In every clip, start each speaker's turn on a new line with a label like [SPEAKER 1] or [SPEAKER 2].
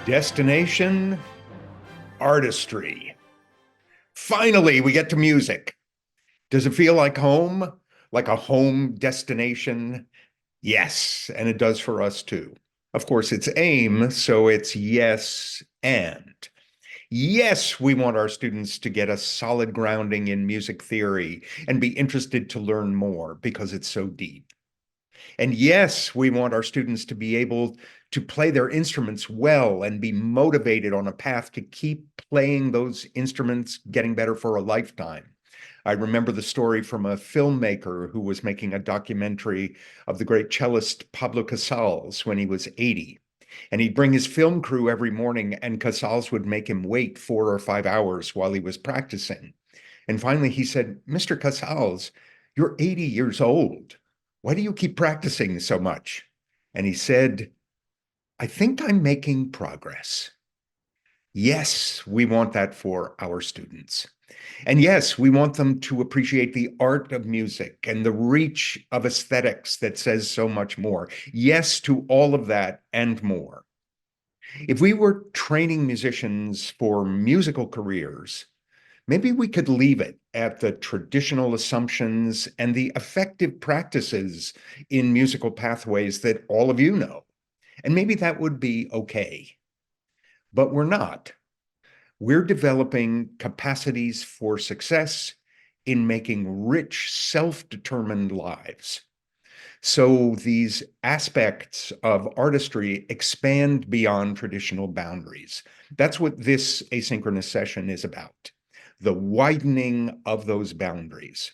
[SPEAKER 1] Destination artistry. Finally, we get to music. Does it feel like home? Like a home destination? Yes, and it does for us too. Of course, it's AIM, so it's yes and. Yes, we want our students to get a solid grounding in music theory and be interested to learn more because it's so deep. And yes, we want our students to be able to play their instruments well and be motivated on a path to keep playing those instruments, getting better for a lifetime. I remember the story from a filmmaker who was making a documentary of the great cellist Pablo Casals when he was 80. And he'd bring his film crew every morning, and Casals would make him wait 4 or 5 hours while he was practicing. And finally, he said, Mr. Casals, you're 80 years old. Why do you keep practicing so much? And he said, I think I'm making progress. Yes, we want that for our students. And yes, we want them to appreciate the art of music and the reach of aesthetics that says so much more. Yes to all of that and more. If we were training musicians for musical careers, maybe we could leave it at the traditional assumptions and the effective practices in musical pathways that all of you know. And maybe that would be okay. But we're not. We're developing capacities for success in making rich, self-determined lives. So these aspects of artistry expand beyond traditional boundaries. That's what this asynchronous session is about, the widening of those boundaries.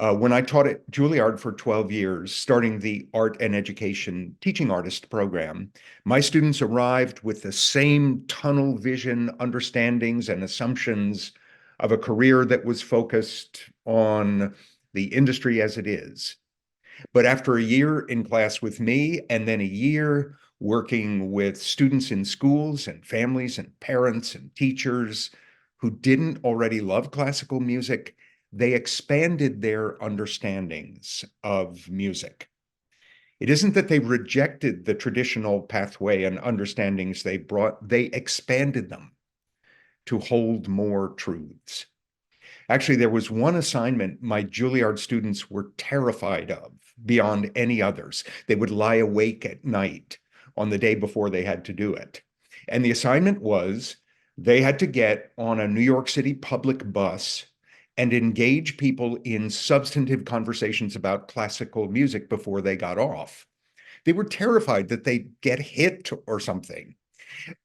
[SPEAKER 1] When I taught at Juilliard for 12 years, starting the art and education teaching artist program, my students arrived with the same tunnel vision, understandings, and assumptions of a career that was focused on the industry as it is. But after a year in class with me, and then a year working with students in schools and families and parents and teachers who didn't already love classical music, they expanded their understandings of music. It isn't that they rejected the traditional pathway and understandings they brought, they expanded them to hold more truths. Actually, there was one assignment my Juilliard students were terrified of beyond any others. They would lie awake at night on the day before they had to do it. And the assignment was they had to get on a New York City public bus and engage people in substantive conversations about classical music before they got off. They were terrified that they'd get hit or something.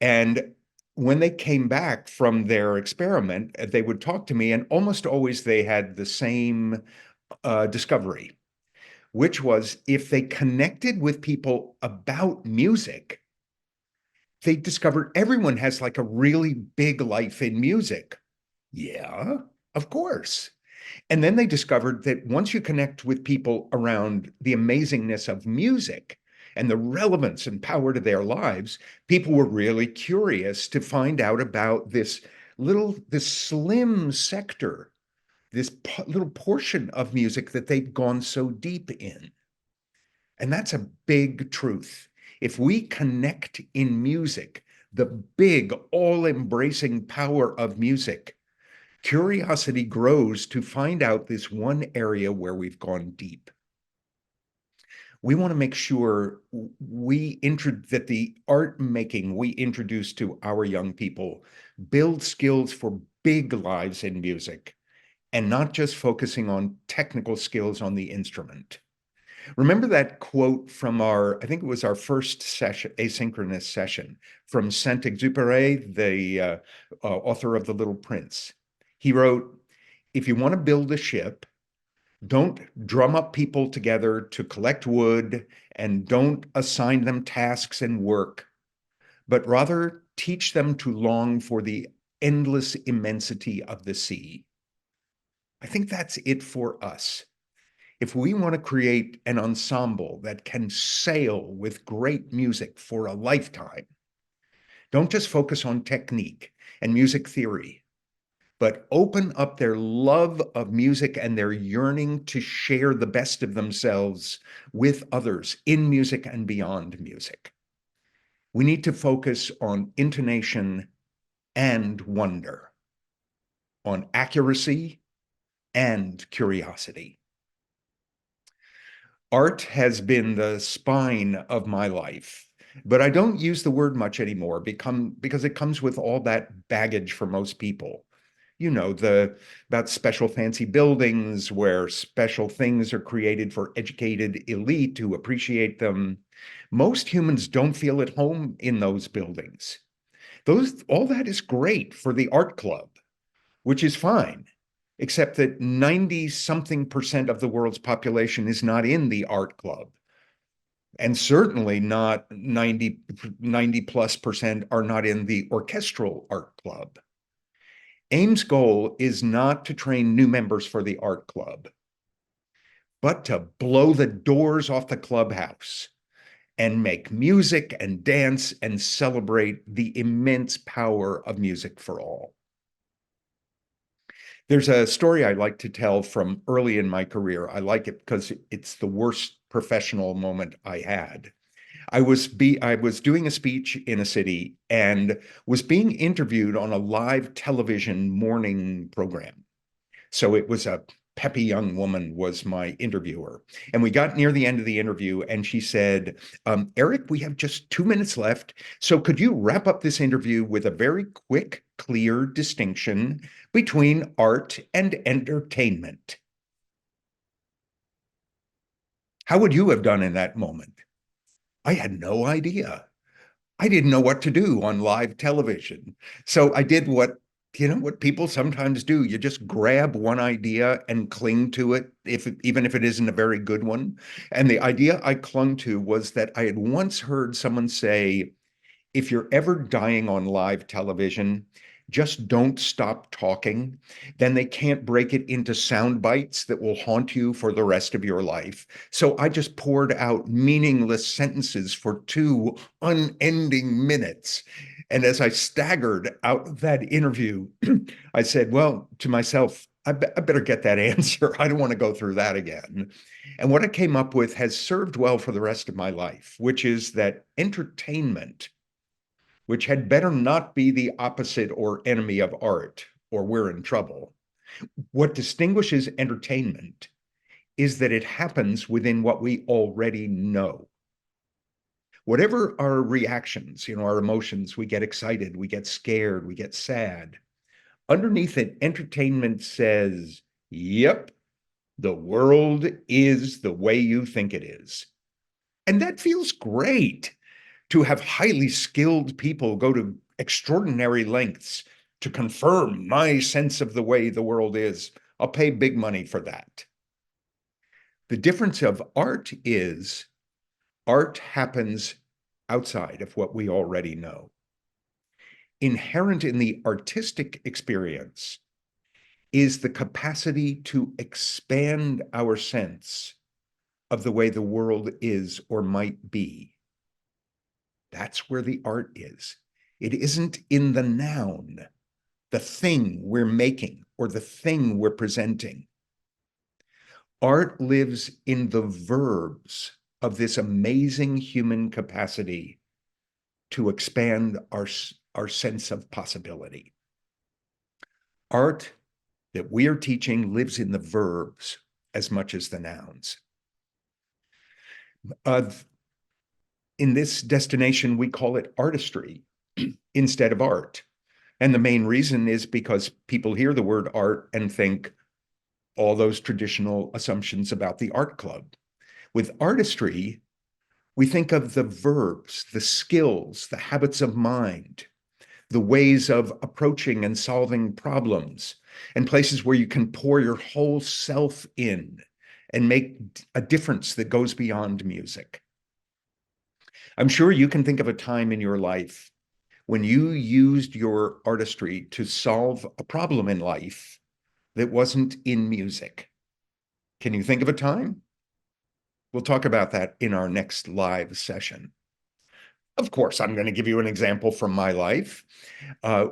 [SPEAKER 1] And when they came back from their experiment, they would talk to me, and almost always they had the same discovery, which was if they connected with people about music, they discovered everyone has like a really big life in music. Yeah, of course. And then they discovered that once you connect with people around the amazingness of music and the relevance and power to their lives, people were really curious to find out about this slim sector, this little portion of music that they'd gone so deep in. And that's a big truth. If we connect in music, the big, all-embracing power of music, curiosity grows to find out this one area where we've gone deep. We want to make sure that the art making we introduce to our young people build skills for big lives in music and not just focusing on technical skills on the instrument. Remember that quote from I think it was our first session, asynchronous session, from Saint-Exupéry, the author of The Little Prince. He wrote, if you want to build a ship, don't drum up people together to collect wood and don't assign them tasks and work, but rather teach them to long for the endless immensity of the sea. I think that's it for us. If we want to create an ensemble that can sail with great music for a lifetime, don't just focus on technique and music theory, but open up their love of music and their yearning to share the best of themselves with others in music and beyond music. We need to focus on intonation and wonder, on accuracy and curiosity. Art has been the spine of my life, but I don't use the word much anymore because it comes with all that baggage for most people. You know, the about special fancy buildings where special things are created for educated elite who appreciate them. Most humans don't feel at home in those buildings. Those all that is great for the art club, which is fine, except that 90 something percent of the world's population is not in the art club. And certainly not 90 plus percent are not in the orchestral art club. AIM's goal is not to train new members for the art club, but to blow the doors off the clubhouse and make music and dance and celebrate the immense power of music for all. There's a story I like to tell from early in my career. I like it because it's the worst professional moment I had. I was doing a speech in a city and was being interviewed on a live television morning program. So it was a peppy young woman was my interviewer. And we got near the end of the interview and she said, Eric, we have just 2 minutes left. So could you wrap up this interview with a very quick, clear distinction between art and entertainment? How would you have done in that moment? I had no idea. I didn't know what to do on live television. So I did what people sometimes do. You just grab one idea and cling to it, even if it isn't a very good one. And the idea I clung to was that I had once heard someone say, if you're ever dying on live television, just don't stop talking. Then they can't break it into sound bites that will haunt you for the rest of your life. So I just poured out meaningless sentences for 2 unending minutes. And as I staggered out of that interview, I said, well, to myself, I better get that answer. I don't want to go through that again. And what I came up with has served well for the rest of my life, which is that entertainment, which had better not be the opposite or enemy of art, or we're in trouble. What distinguishes entertainment is that it happens within what we already know. Whatever our reactions, our emotions, we get excited, we get scared, we get sad. Underneath it, entertainment says, yep, the world is the way you think it is. And that feels great. To have highly skilled people go to extraordinary lengths to confirm my sense of the way the world is. I'll pay big money for that. The difference of art is art happens outside of what we already know. Inherent in the artistic experience is the capacity to expand our sense of the way the world is or might be. That's where the art is. It isn't in the noun, the thing we're making or the thing we're presenting. Art lives in the verbs of this amazing human capacity to expand our sense of possibility. Art that we are teaching lives in the verbs as much as the nouns. In this destination, we call it artistry instead of art. And the main reason is because people hear the word art and think all those traditional assumptions about the art club. With artistry, we think of the verbs, the skills, the habits of mind, the ways of approaching and solving problems, and places where you can pour your whole self in and make a difference that goes beyond music. I'm sure you can think of a time in your life when you used your artistry to solve a problem in life that wasn't in music. Can you think of a time? We'll talk about that in our next live session. Of course, I'm going to give you an example from my life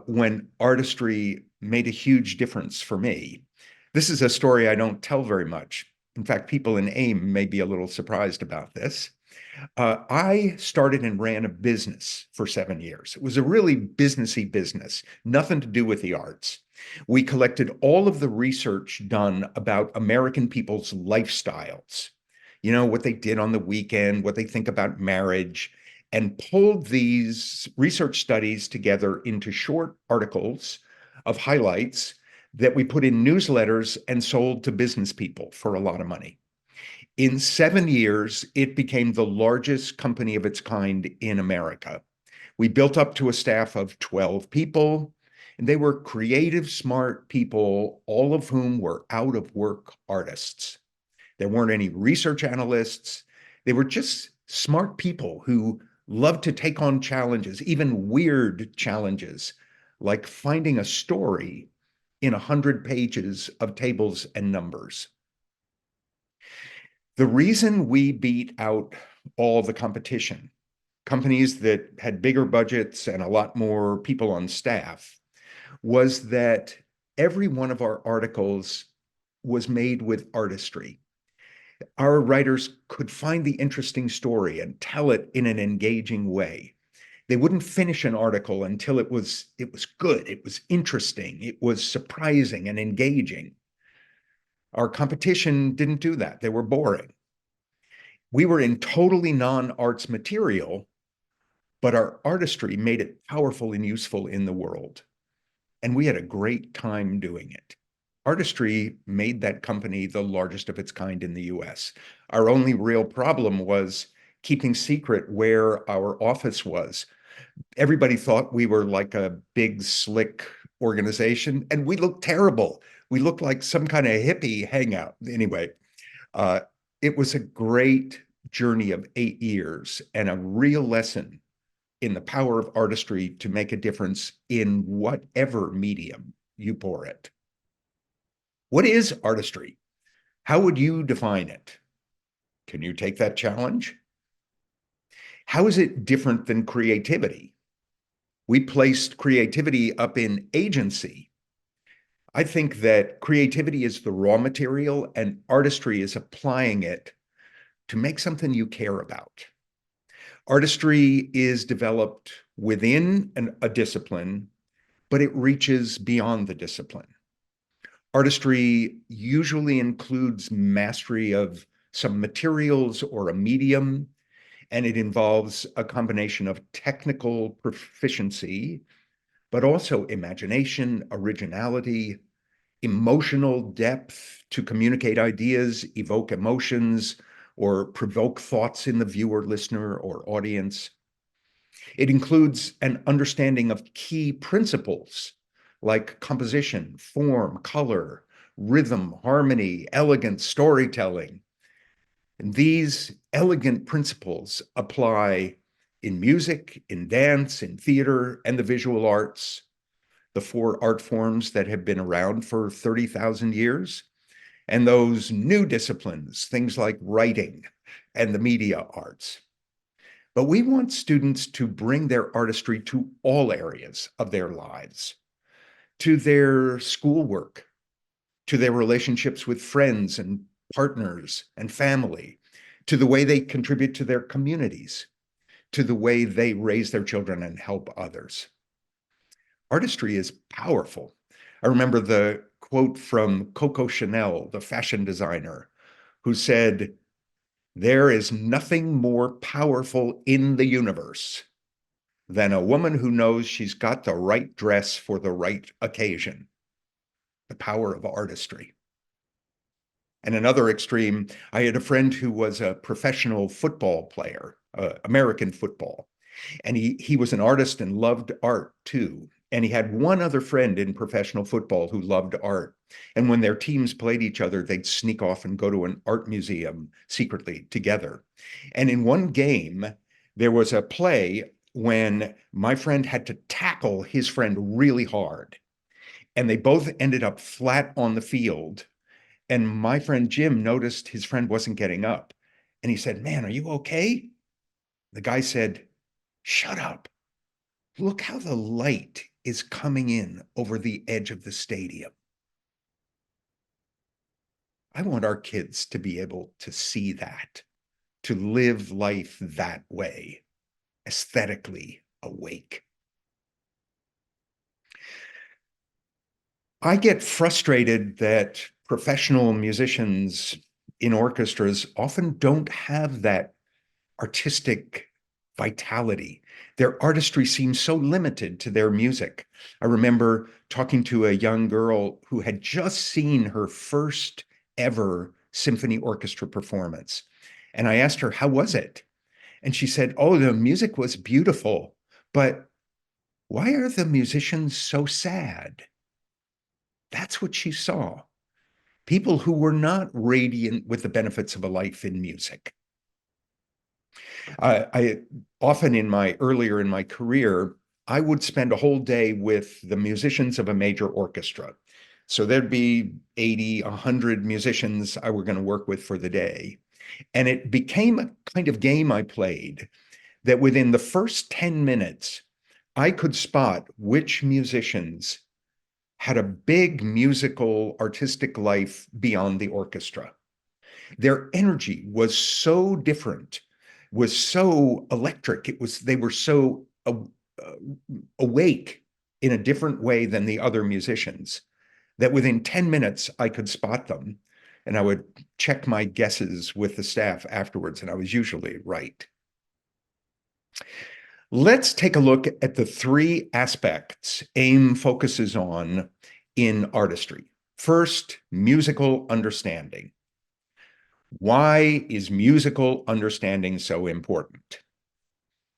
[SPEAKER 1] when artistry made a huge difference for me. This is a story I don't tell very much. In fact, people in AIM may be a little surprised about this. I started and ran a business for 7 years. It was a really businessy business, nothing to do with the arts. We collected all of the research done about American people's lifestyles, what they did on the weekend, what they think about marriage, and pulled these research studies together into short articles of highlights that we put in newsletters and sold to business people for a lot of money. In 7 years, it became the largest company of its kind in America. We built up to a staff of 12 people, and they were creative, smart people, all of whom were out of work artists. There weren't any research analysts. They were just smart people who loved to take on challenges, even weird challenges, like finding a story in 100 pages of tables and numbers. The reason we beat out all the competition, companies that had bigger budgets and a lot more people on staff, was that every one of our articles was made with artistry. Our writers could find the interesting story and tell it in an engaging way. They wouldn't finish an article until it was good, it was interesting, it was surprising and engaging. Our competition didn't do that. They were boring. We were in totally non-arts material, but our artistry made it powerful and useful in the world. And we had a great time doing it. Artistry made that company the largest of its kind in the US. Our only real problem was keeping secret where our office was. Everybody thought we were like a big, slick organization, and we looked terrible. We looked like some kind of hippie hangout. Anyway, uh, it was a great journey of 8 years and a real lesson in the power of artistry to make a difference in whatever medium you pour it. What is artistry? How would you define it? Can you take that challenge? How is it different than creativity? We placed creativity up in agency. I think that creativity is the raw material and artistry is applying it to make something you care about. Artistry is developed within a discipline, but it reaches beyond the discipline. Artistry usually includes mastery of some materials or a medium, and it involves a combination of technical proficiency, but also imagination, originality, emotional depth to communicate ideas, evoke emotions, or provoke thoughts in the viewer, listener, or audience. It includes an understanding of key principles like composition, form, color, rhythm, harmony, elegance, storytelling. And these elegant principles apply in music, in dance, in theater, and the visual arts, the four art forms that have been around for 30,000 years, and those new disciplines, things like writing and the media arts. But we want students to bring their artistry to all areas of their lives, to their schoolwork, to their relationships with friends and partners and family, to the way they contribute to their communities, to the way they raise their children and help others. Artistry is powerful. I remember the quote from Coco Chanel, the fashion designer, who said, "There is nothing more powerful in the universe than a woman who knows she's got the right dress for the right occasion." The power of artistry. And another extreme, I had a friend who was a professional football player, American football, and he was an artist and loved art too. And he had one other friend in professional football who loved art. And when their teams played each other, they'd sneak off and go to an art museum secretly together. And in one game, there was a play when my friend had to tackle his friend really hard. And they both ended up flat on the field. And my friend Jim noticed his friend wasn't getting up. And he said, "Man, are you okay?" The guy said, "Shut up. Look how the light is coming in over the edge of the stadium." I want our kids to be able to see that, to live life that way, aesthetically awake. I get frustrated that professional musicians in orchestras often don't have that artistic vitality. Their artistry seems so limited to their music. I remember talking to a young girl who had just seen her first ever symphony orchestra performance. And I asked her, how was it? And she said, oh, the music was beautiful, but why are the musicians so sad? That's what she saw. People who were not radiant with the benefits of a life in music. I often earlier in my career, I would spend a whole day with the musicians of a major orchestra. So there'd be 80, 100 musicians I were going to work with for the day. And it became a kind of game I played that within the first 10 minutes, I could spot which musicians had a big musical artistic life beyond the orchestra. Their energy was so different, was so electric. They were so awake in a different way than the other musicians that within 10 minutes I could spot them. And I would check my guesses with the staff afterwards, and I was usually right. Let's take a look at the three aspects AIM focuses on in artistry. First, musical understanding. Why is musical understanding so important?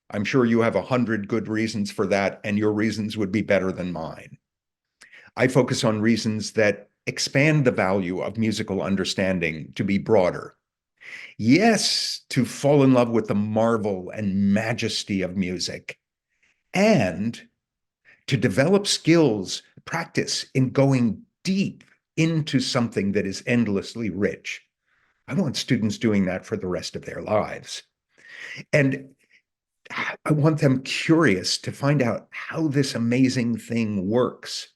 [SPEAKER 1] I'm sure you have 100 good reasons for that, and your reasons would be better than mine. I focus on reasons that expand the value of musical understanding to be broader. Yes, to fall in love with the marvel and majesty of music, and to develop skills, practice in going deep into something that is endlessly rich. I want students doing that for the rest of their lives. And I want them curious to find out how this amazing thing works,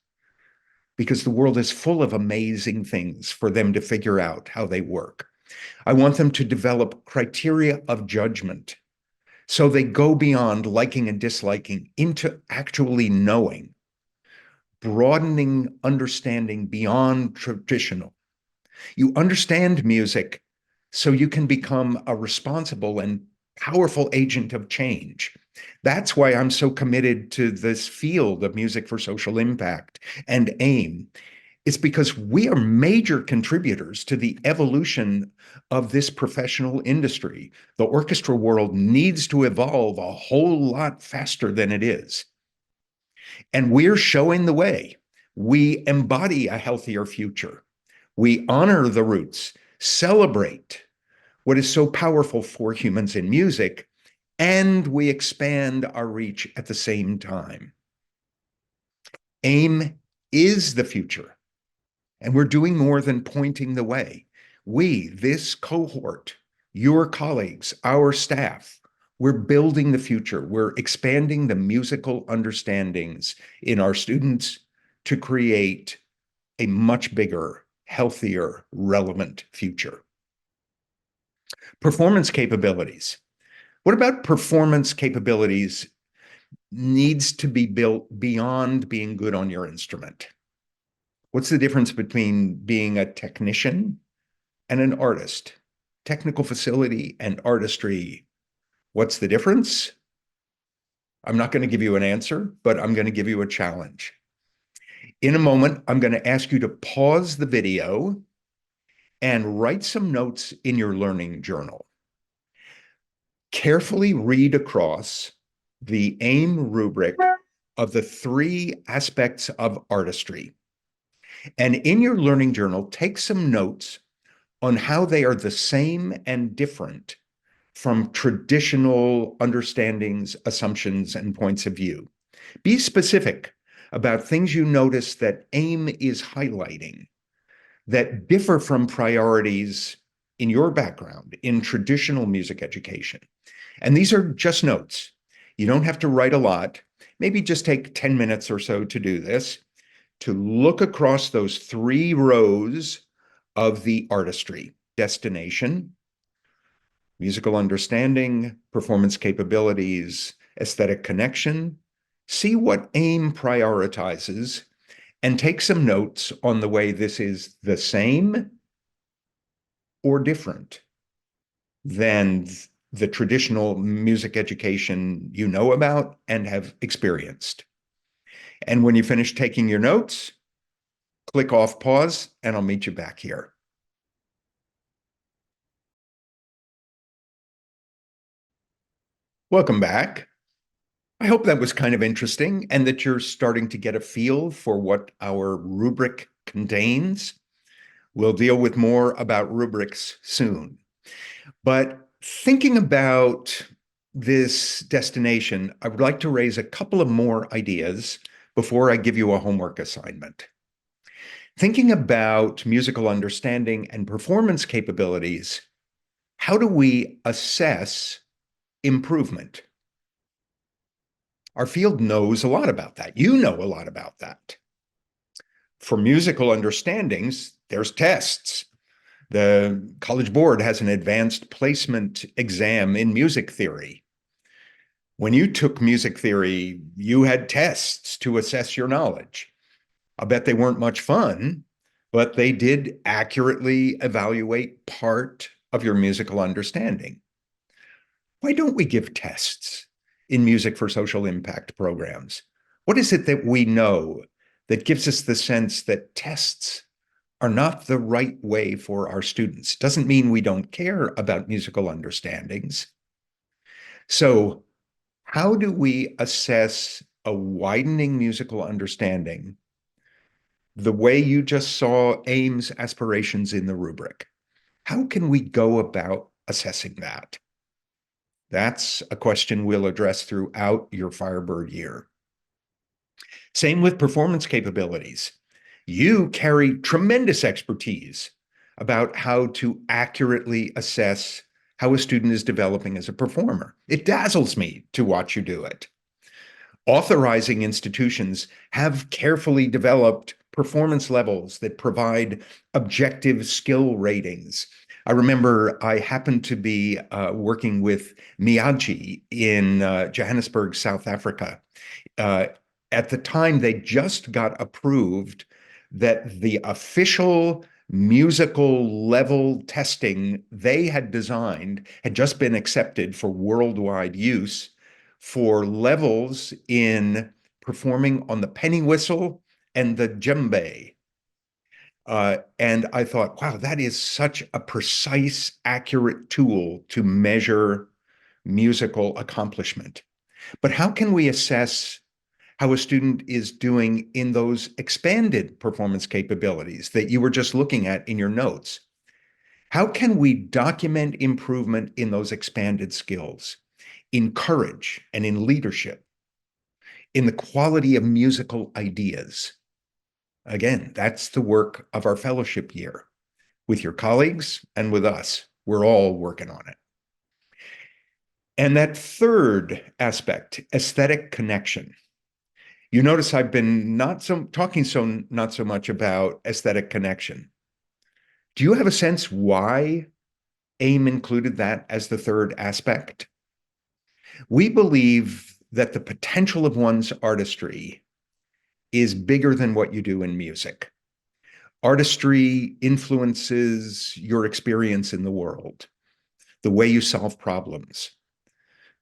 [SPEAKER 1] because the world is full of amazing things for them to figure out how they work. I want them to develop criteria of judgment so they go beyond liking and disliking into actually knowing, broadening understanding beyond traditional. You understand music so you can become a responsible and powerful agent of change. That's why I'm so committed to this field of music for social impact and AIM. It's because we are major contributors to the evolution of this professional industry. The orchestra world needs to evolve a whole lot faster than it is. And we're showing the way. We embody a healthier future. We honor the roots, celebrate what is so powerful for humans in music, and we expand our reach at the same time. AIM is the future, and we're doing more than pointing the way. We, this cohort, your colleagues, our staff, we're building the future. We're expanding the musical understandings in our students to create a much bigger, healthier, relevant future. Performance capabilities. What about performance capabilities needs to be built beyond being good on your instrument? What's the difference between being a technician and an artist? Technical facility and artistry. What's the difference? I'm not going to give you an answer, but I'm going to give you a challenge. In a moment, I'm going to ask you to pause the video and write some notes in your learning journal. Carefully read across the AIM rubric of the three aspects of artistry. And in your learning journal, take some notes on how they are the same and different from traditional understandings, assumptions, and points of view. Be specific about things you notice that AIM is highlighting that differ from priorities in your background in traditional music education. And these are just notes. You don't have to write a lot. Maybe just take 10 minutes or so to do this, to look across those three rows of the artistry: destination, musical understanding, performance capabilities, aesthetic connection. See what AIM prioritizes and take some notes on the way this is the same or different than the traditional music education you know about and have experienced. And when you finish taking your notes, click off pause, and I'll meet you back here. Welcome back. I hope that was kind of interesting and that you're starting to get a feel for what our rubric contains. We'll deal with more about rubrics soon. But thinking about this destination, I would like to raise a couple of more ideas before I give you a homework assignment. Thinking about musical understanding and performance capabilities, how do we assess improvement? Our field knows a lot about that. You know a lot about that. For musical understandings, there's tests. The College Board has an advanced placement exam in music theory. When you took music theory, you had tests to assess your knowledge. I bet they weren't much fun, but they did accurately evaluate part of your musical understanding. Why don't we give tests in music for social impact programs? What is it that we know that gives us the sense that tests are not the right way for our students? Doesn't mean we don't care about musical understandings. So, how do we assess a widening musical understanding the way you just saw Ames aspirations in the rubric? How can we go about assessing that? That's a question we'll address throughout your Firebird year. Same with performance capabilities. You carry tremendous expertise about how to accurately assess how a student is developing as a performer. It dazzles me to watch you do it. Authorizing institutions have carefully developed performance levels that provide objective skill ratings. I remember I happened to be working with Miyagi in Johannesburg, South Africa. Uh, at the time, they just got approved that the official musical level testing they had designed had just been accepted for worldwide use for levels in performing on the penny whistle and the djembe. And I thought, wow, that is such a precise, accurate tool to measure musical accomplishment. But how can we assess how a student is doing in those expanded performance capabilities that you were just looking at in your notes? How can we document improvement in those expanded skills, in courage and in leadership, in the quality of musical ideas? Again, that's the work of our fellowship year with your colleagues and with us. We're all working on it. And that third aspect, aesthetic connection. You notice I've been not so much about aesthetic connection. Do you have a sense why AIM included that as the third aspect? We believe that the potential of one's artistry is bigger than what you do in music. Artistry influences your experience in the world, the way you solve problems,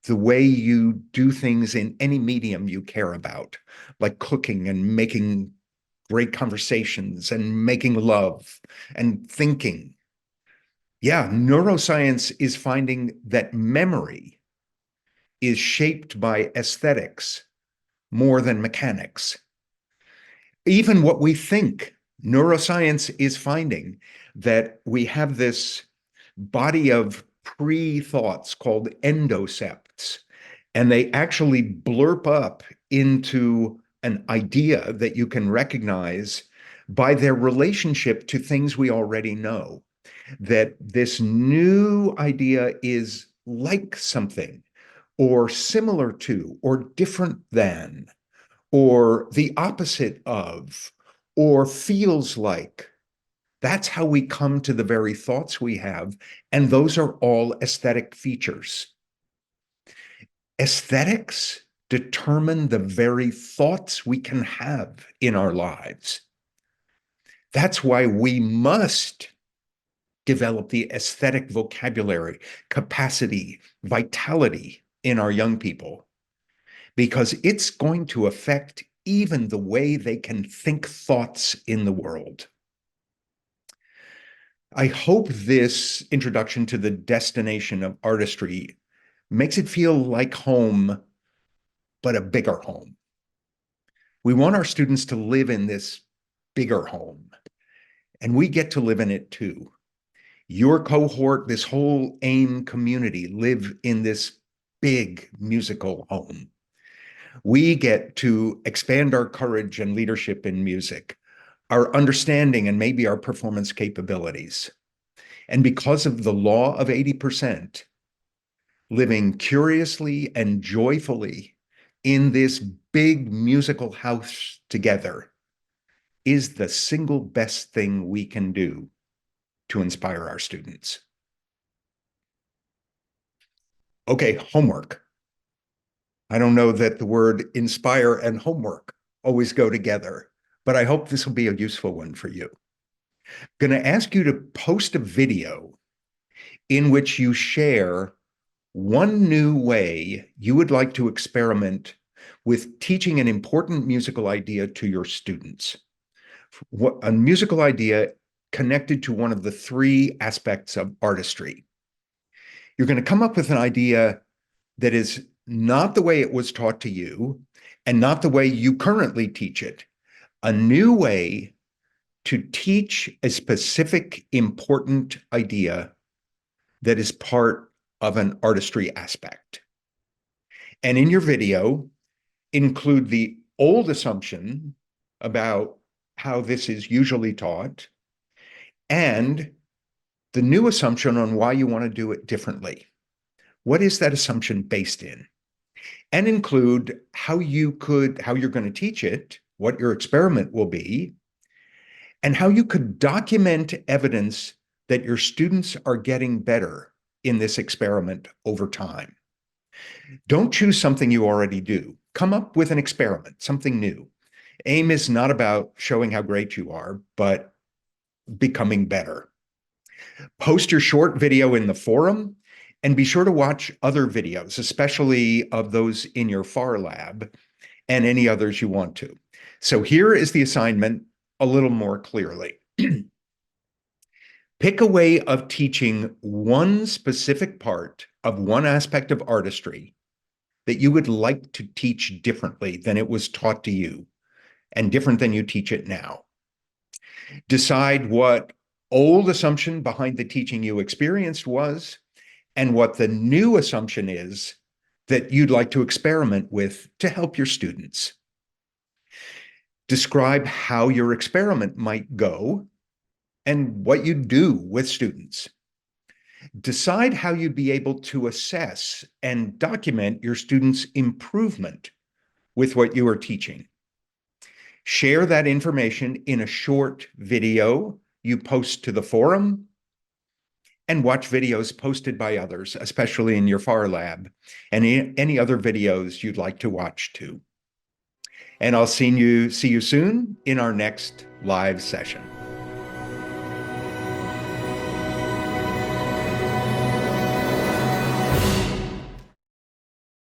[SPEAKER 1] the way you do things in any medium you care about, like cooking and making great conversations and making love and thinking. Yeah, neuroscience is finding that memory is shaped by aesthetics more than mechanics. Even what we think, neuroscience is finding that we have this body of pre-thoughts called endocepts, and they actually blurb up into an idea that you can recognize by their relationship to things we already know. That this new idea is like something, or similar to, or different than, or the opposite of, or feels like. That's how we come to the very thoughts we have, and those are all aesthetic features. Aesthetics determine the very thoughts we can have in our lives. That's why we must develop the aesthetic vocabulary, capacity, vitality in our young people, because it's going to affect even the way they can think thoughts in the world. I hope this introduction to the destination of artistry makes it feel like home, but a bigger home. We want our students to live in this bigger home, and we get to live in it too. Your cohort, this whole AIM community, live in this big musical home. We get to expand our courage and leadership in music, our understanding, and maybe our performance capabilities. And because of the law of 80%, living curiously and joyfully in this big musical house together is the single best thing we can do to inspire our students. Okay, homework. I don't know that the word inspire and homework always go together, but I hope this will be a useful one for you. I'm going to ask you to post a video in which you share one new way you would like to experiment with teaching an important musical idea to your students. A musical idea connected to one of the three aspects of artistry. You're going to come up with an idea that is not the way it was taught to you and not the way you currently teach it. A new way to teach a specific important idea that is part of an artistry aspect. And in your video, include the old assumption about how this is usually taught and the new assumption on why you want to do it differently. What is that assumption based in? And include how you're going to teach it, what your experiment will be, and how you could document evidence that your students are getting better in this experiment over time. Don't choose something you already do. Come up with an experiment, something new. AIM is not about showing how great you are, but becoming better. Post your short video in the forum and be sure to watch other videos, especially of those in your FAR lab and any others you want to. So here is the assignment a little more clearly. Pick a way of teaching one specific part of one aspect of artistry that you would like to teach differently than it was taught to you and different than you teach it now. Decide what old assumption behind the teaching you experienced was and what the new assumption is that you'd like to experiment with to help your students. Describe how your experiment might go and what you do with students. Decide how you'd be able to assess and document your students' improvement with what you are teaching. Share that information in a short video you post to the forum, and watch videos posted by others, especially in your FAR lab, and any other videos you'd like to watch too. And I'll see you soon in our next live session.